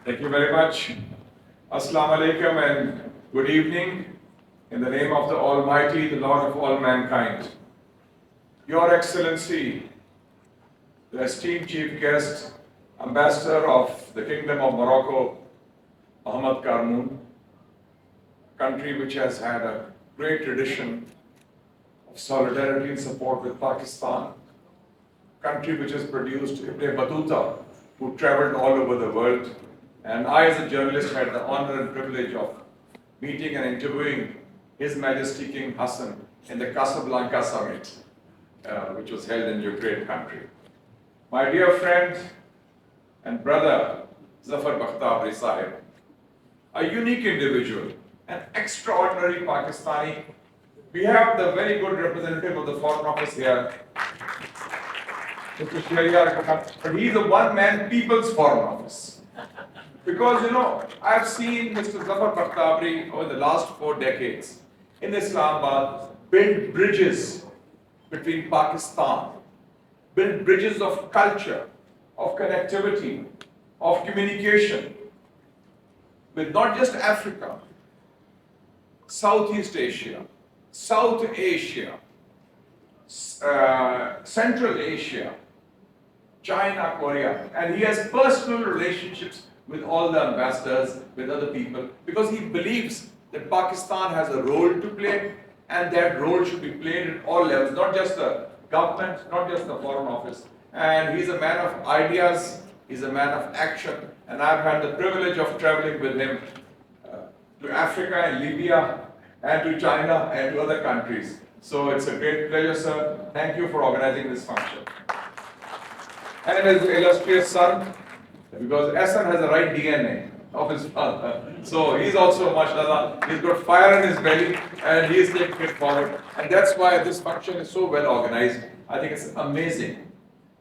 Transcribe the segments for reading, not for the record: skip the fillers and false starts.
Thank you very much. Assalamu alaikum and good evening. In the name of the Almighty, the Lord of all mankind. Your Excellency, the esteemed Chief Guest, Ambassador of the Kingdom of Morocco, Mohammed Karmoun, a country which has had a great tradition of solidarity and support with Pakistan, a country which has produced Ibn Battuta, who traveled all over the world. And I, as a journalist, had the honor and privilege of meeting and interviewing His Majesty King Hassan in the Casablanca summit, which was held in your great country. My dear friend and brother, Zafar Bakhtabri Sahib, a unique individual, an extraordinary Pakistani. We have the very good representative of the Foreign Office here, Mr. Syed, but he's a one-man People's Foreign Office. Because, I've seen Mr. Zafar Bakhtabri over the last 4 decades in Islamabad build bridges between Pakistan, build bridges of culture, of connectivity, of communication with not just Africa, Southeast Asia, South Asia, Central Asia, China, Korea, and he has personal relationships with all the ambassadors, with other people, because he believes that Pakistan has a role to play, and that role should be played at all levels, not just the government, not just the Foreign Office. And he's a man of ideas, he's a man of action, and I've had the privilege of traveling with him to Africa and Libya, and to China and to other countries. So it's a great pleasure, sir. Thank you for organizing this function. And his illustrious son, because Hassan has the right DNA of his father. So he's also, mashallah, he's got fire in his belly and he is taking it forward. And that's why this function is so well organized. I think it's amazing.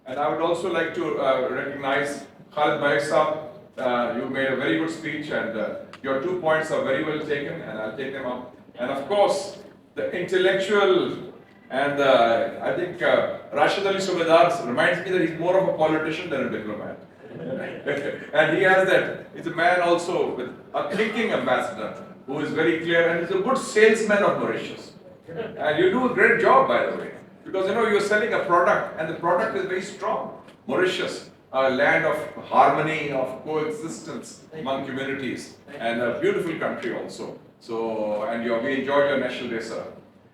And I would also like to recognize Khalid Malik Saab. You made a very good speech, and your 2 points are very well taken, and I'll take them up. And of course, the intellectual and I think Rashid Ali Subedar reminds me that he's more of a politician than a diplomat. And he has that, he's a man also with a thinking ambassador who is very clear, and he's a good salesman of Mauritius. And you do a great job, by the way, because you're selling a product, and the product is very strong. Mauritius, a land of harmony, of coexistence among communities, and a beautiful country also. So, and we enjoyed your National Day, sir.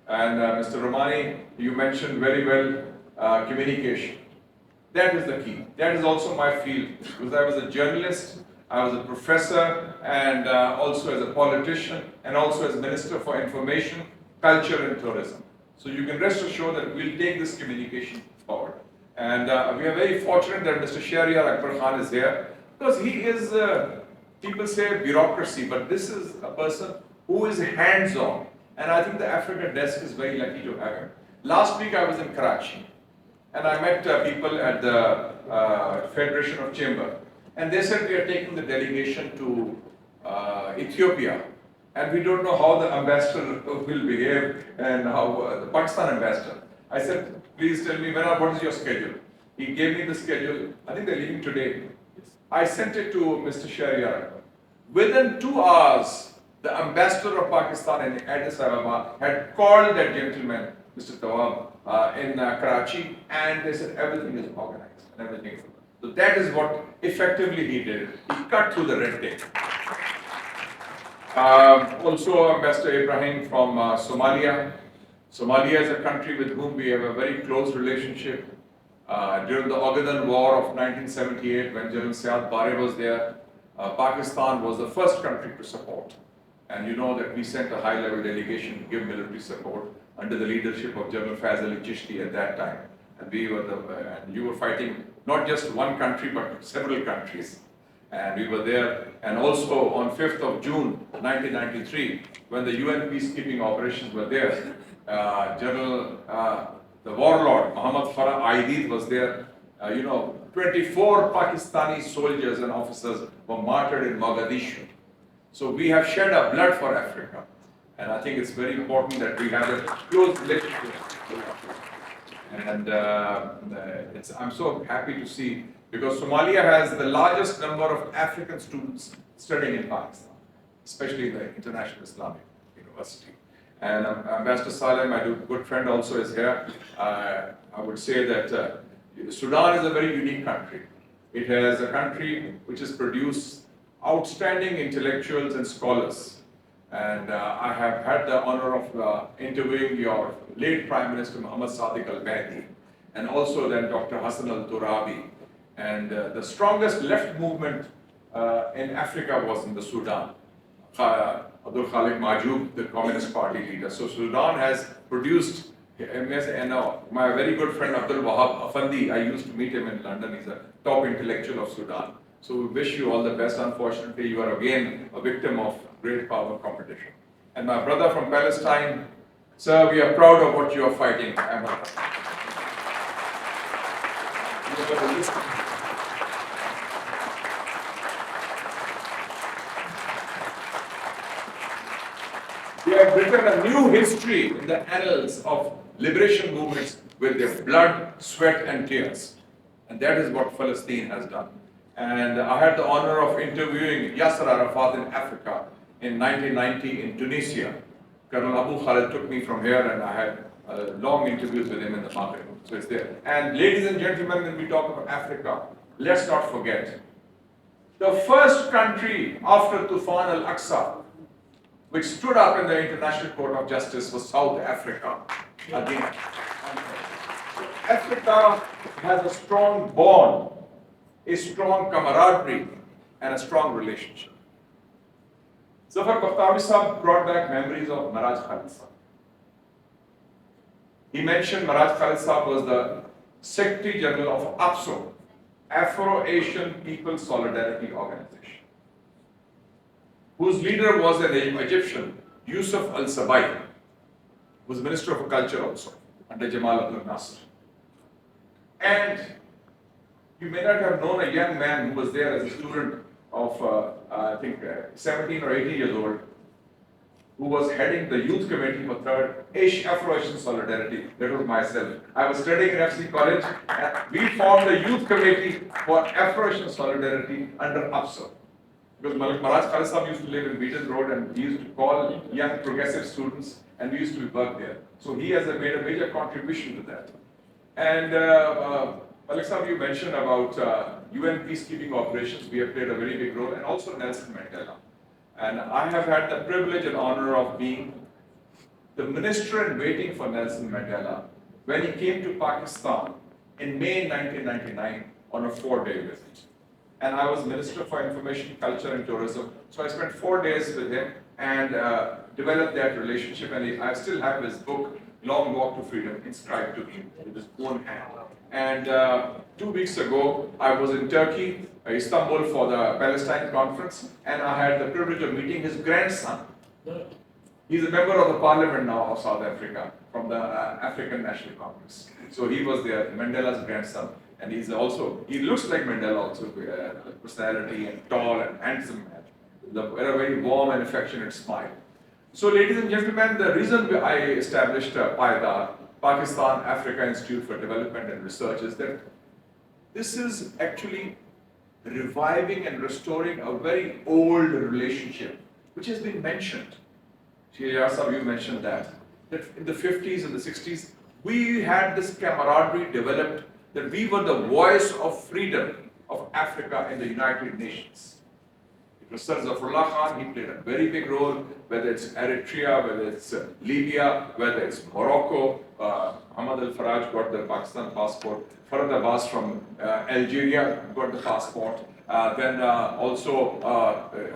And Mr. Romani, you mentioned very well communication. That is the key. That is also my field, because I was a journalist, I was a professor, and also as a politician, and also as Minister for Information, Culture and Tourism. So you can rest assured that we'll take this communication forward. And we are very fortunate that Mr. Shahryar Akbar Khan is here, because he is, people say bureaucracy, but this is a person who is hands-on. And I think the Africa desk is very lucky to have him. Last week I was in Karachi, and I met people at the Federation of Chamber, and they said we are taking the delegation to Ethiopia, and we don't know how the ambassador will behave and how the Pakistan ambassador. I said, please tell me what is your schedule? He gave me the schedule. I think they're leaving today. I sent it to Mr. Shahryar. Within 2 hours, the ambassador of Pakistan in Addis Ababa had called that gentleman, Mr. Tawab, in Karachi, and they said everything is organized and everything is. So that is what effectively he did. He cut through the red tape. Also, Ambassador Ibrahim from Somalia. Somalia is a country with whom we have a very close relationship. During the Ogaden War of 1978, when General Syed Barre was there, Pakistan was the first country to support. And you know that we sent a high-level delegation to give military support under the leadership of General Faiz Ali Chishti at that time. And we were and you were fighting not just one country, but several countries. And we were there. And also on 5th of June, 1993, when the UN peacekeeping operations were there, the warlord, Muhammad Farah Aidid was there. 24 Pakistani soldiers and officers were martyred in Mogadishu. So we have shed our blood for Africa. And I think it's very important that we have a close relationship with Africa. And I'm so happy to see because Somalia has the largest number of African students studying in Pakistan, especially in the International Islamic University. And Ambassador Saleh, my good friend, also is here. I would say that Sudan is a very unique country. It has a country which has produced outstanding intellectuals and scholars. And I have had the honor of interviewing your late Prime Minister Muhammad Sadiq al-Mahdi, and also then Dr. Hassan al-Turabi. And the strongest left movement in Africa was in the Sudan. Abdul Khalik Majoub, the Communist Party leader. So Sudan has produced, and my very good friend Abdul Wahab Afandi, I used to meet him in London. He's a top intellectual of Sudan. So we wish you all the best. Unfortunately, you are again a victim of great power competition. And my brother from Palestine, sir, we are proud of what you are fighting. They have written a new history in the annals of liberation movements with their blood, sweat and tears. And that is what Palestine has done. And I had the honor of interviewing Yasser Arafat in Africa in 1990 in Tunisia. Colonel Abu Khalid took me from here and I had long interviews with him in the Maghreb. So it's there. And ladies and gentlemen, when we talk about Africa, let's not forget, the first country after Tufan al-Aqsa which stood up in the International Court of Justice was South Africa. Again. Africa has a strong bond, a strong camaraderie, and a strong relationship. Zafar Bakhtawi Sahab brought back memories of Maraj Khalid Sahab. He mentioned Maraj Khalid Sahab was the Secretary General of APSO, Afro-Asian People's Solidarity Organization, whose leader was an Egyptian, Yusuf al-Sabai, who was Minister of Culture also, under Jamal Abdel Nasser. And you may not have known a young man who was there as a student of, I think, 17 or 18 years old, who was heading the youth committee for Third Afro-Asian Solidarity. That was myself. I was studying in FC College, and we formed a youth committee for Afro-Asian Solidarity under APSO. Because Maraj Khalid Sahab used to live in Beaton Road and he used to call young progressive students and we used to work there. So he has made a major contribution to that. And Malik Sahab, you mentioned about UN peacekeeping operations. We have played a very big role, and also Nelson Mandela. And I have had the privilege and honor of being the minister in waiting for Nelson Mandela when he came to Pakistan in May 1999 on a 4-day visit. And I was Minister for Information, Culture and Tourism. So I spent 4 days with him and developed that relationship. And I still have his book, Long Walk to Freedom, inscribed to him with his own hand. And 2 weeks ago, I was in Turkey, Istanbul, for the Palestine conference. And I had the privilege of meeting his grandson. He's a member of the parliament now of South Africa from the African National Congress. So he was there, Mandela's grandson. And he looks like Mandela also, personality and tall and handsome man, with a very warm and affectionate smile. So ladies and gentlemen, the reason I established PAIDA, Pakistan Africa Institute for Development and Research, is that this is actually reviving and restoring a very old relationship, which has been mentioned. Shiriyar, you mentioned that in the 50s and the 60s, we had this camaraderie developed, that we were the voice of freedom of Africa in the United Nations. It was Sir Zafrullah Khan, he played a very big role, whether it's Eritrea, whether it's Libya, whether it's Morocco. Ahmad al-Faraj got the Pakistan passport. Farad Abbas from Algeria got the passport. Then also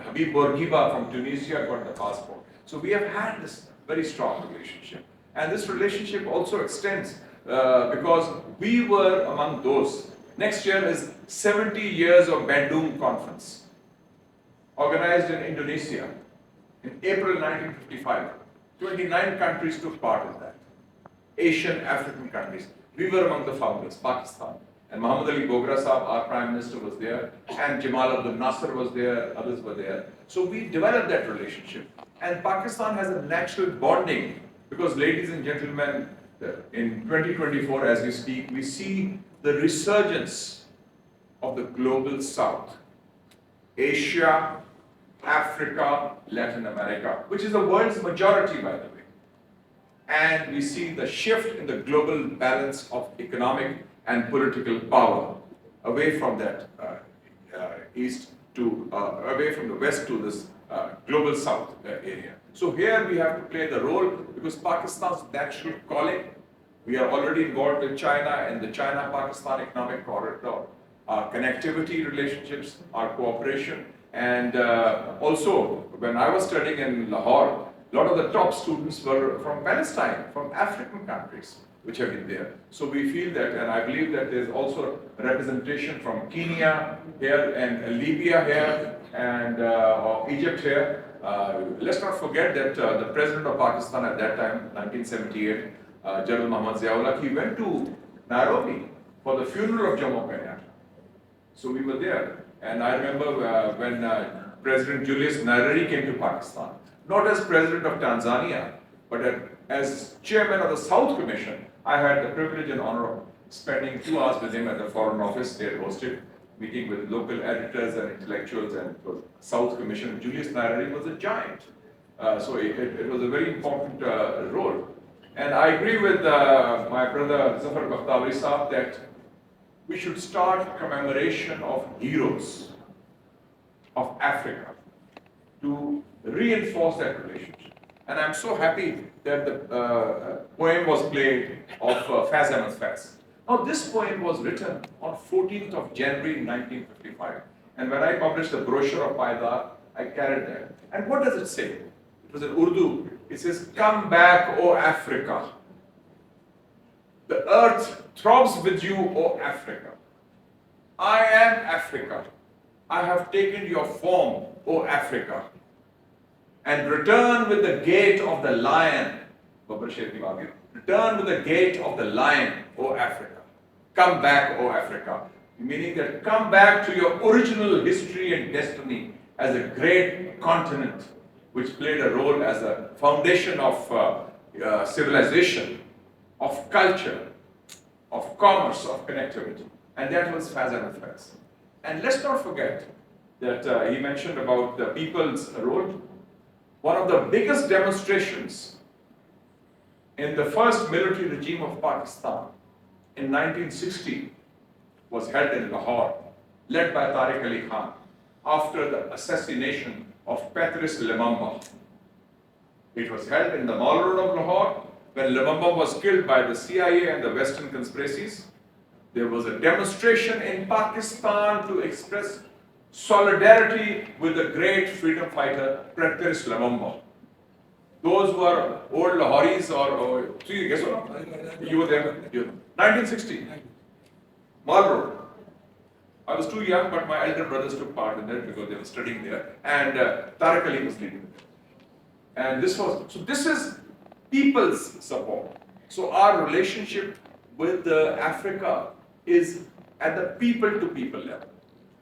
Habib Bourguiba from Tunisia got the passport. So we have had this very strong relationship. And this relationship also extends because we were among those. Next year is 70 years of Bandung Conference, organized in Indonesia in April 1955. 29 countries took part in that. Asian, African countries. We were among the founders, Pakistan. And Muhammad Ali Bogra Sahab, our Prime Minister, was there, and Jamal Abdel Nasser was there, others were there. So we developed that relationship. And Pakistan has a natural bonding because, ladies and gentlemen, in 2024, as we speak, we see the resurgence of the global south. Asia, Africa, Latin America, which is the world's majority, by the way. And we see the shift in the global balance of economic and political power away from that east to, away from the west to this global south area. So here we have to play the role because Pakistan's natural calling. We are already involved with China and the China-Pakistan economic corridor, our connectivity relationships, our cooperation. And also, when I was studying in Lahore, a lot of the top students were from Palestine, from African countries, which have been there. So we feel that, and I believe that there's also representation from Kenya here, and Libya here, and Egypt here. Let's not forget that the president of Pakistan at that time, 1978, General Muhammad Ziaullah, he went to Nairobi for the funeral of Jomo Kenyatta. So we were there. And I remember when President Julius Nyerere came to Pakistan, not as president of Tanzania, but as chairman of the South Commission. I had the privilege and honor of spending 2 hours with him at the Foreign Office. They had hosted meeting with local editors and intellectuals, and it was South Commission. Julius Nyerere was a giant. So it was a very important role. And I agree with my brother Zafar Bakhtawi Saab that we should start commemoration of heroes of Africa to reinforce that relationship. And I'm so happy that the poem was played of Faz Ahmad Faz. Now this poem was written on 14th of January 1955. And when I published the brochure of Paidar, I carried that. And what does it say? It was in Urdu. It says, "Come back, O Africa. The earth throbs with you, O Africa. I am Africa. I have taken your form, O Africa. And return with the gait of the lion." Return with the gait of the lion, O Africa. Come back, O Africa. Meaning that come back to your original history and destiny as a great continent which played a role as a foundation of civilization, of culture, of commerce, of connectivity. And that was Faz Ahmad Faz. And let's not forget that he mentioned about the people's role. One of the biggest demonstrations in the first military regime of Pakistan in 1960 was held in Lahore, led by Tariq Ali Khan, after the assassination of Patrice Lumumba. It was held in the Mall Road of Lahore. When Lumumba was killed by the CIA and the Western conspiracies, there was a demonstration in Pakistan to express solidarity with the great freedom fighter Patrice Lumumba. Those who are old Lahoris or you were there, 1960, Mall Road. I was too young, but my elder brothers took part in that because they were studying there, and Tariq Ali was leading it. And this is people's support. So our relationship with Africa is at the people-to-people level.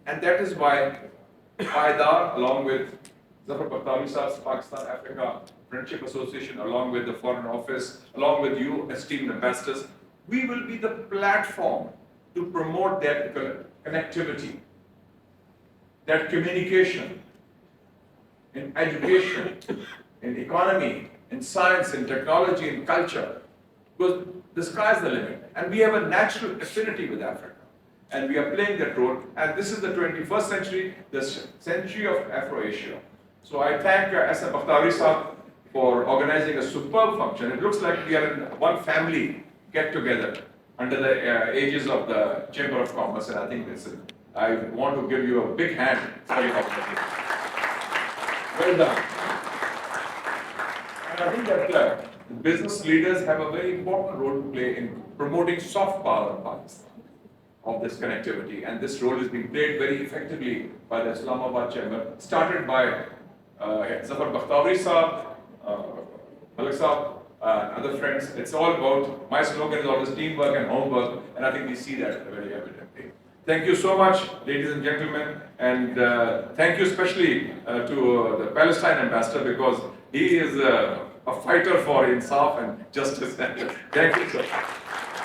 And that is why Paidar, along with Zafar Bakhtawi Saab's Pakistan Africa Friendship Association, along with the Foreign Office, along with you, esteemed ambassadors, we will be the platform to promote that connectivity, that communication in education, in economy, in science, in technology, in culture. Because the sky is the limit. And we have a natural affinity with Africa. And we are playing that role. And this is the 21st century, the century of Afro-Asia. So I thank S.M. Bakhtawi Saab for organizing a superb function. It looks like we are in one family get together under the aegis of the Chamber of Commerce. And I think I want to give you a big hand for your opportunity. Well done. And I think that business leaders have a very important role to play in promoting soft power in Pakistan of this connectivity. And this role is being played very effectively by the Islamabad Chamber, started by Zafar Bakhtawi Saab, Malik Saab, other friends. It's all about, my slogan is always teamwork and homework, and I think we see that very evidently. Thank you so much, ladies and gentlemen, and thank you especially to the Palestine ambassador, because he is a fighter for insaf and justice. Thank you, sir.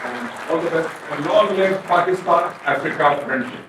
And all the best. And long live Pakistan, Africa friendship.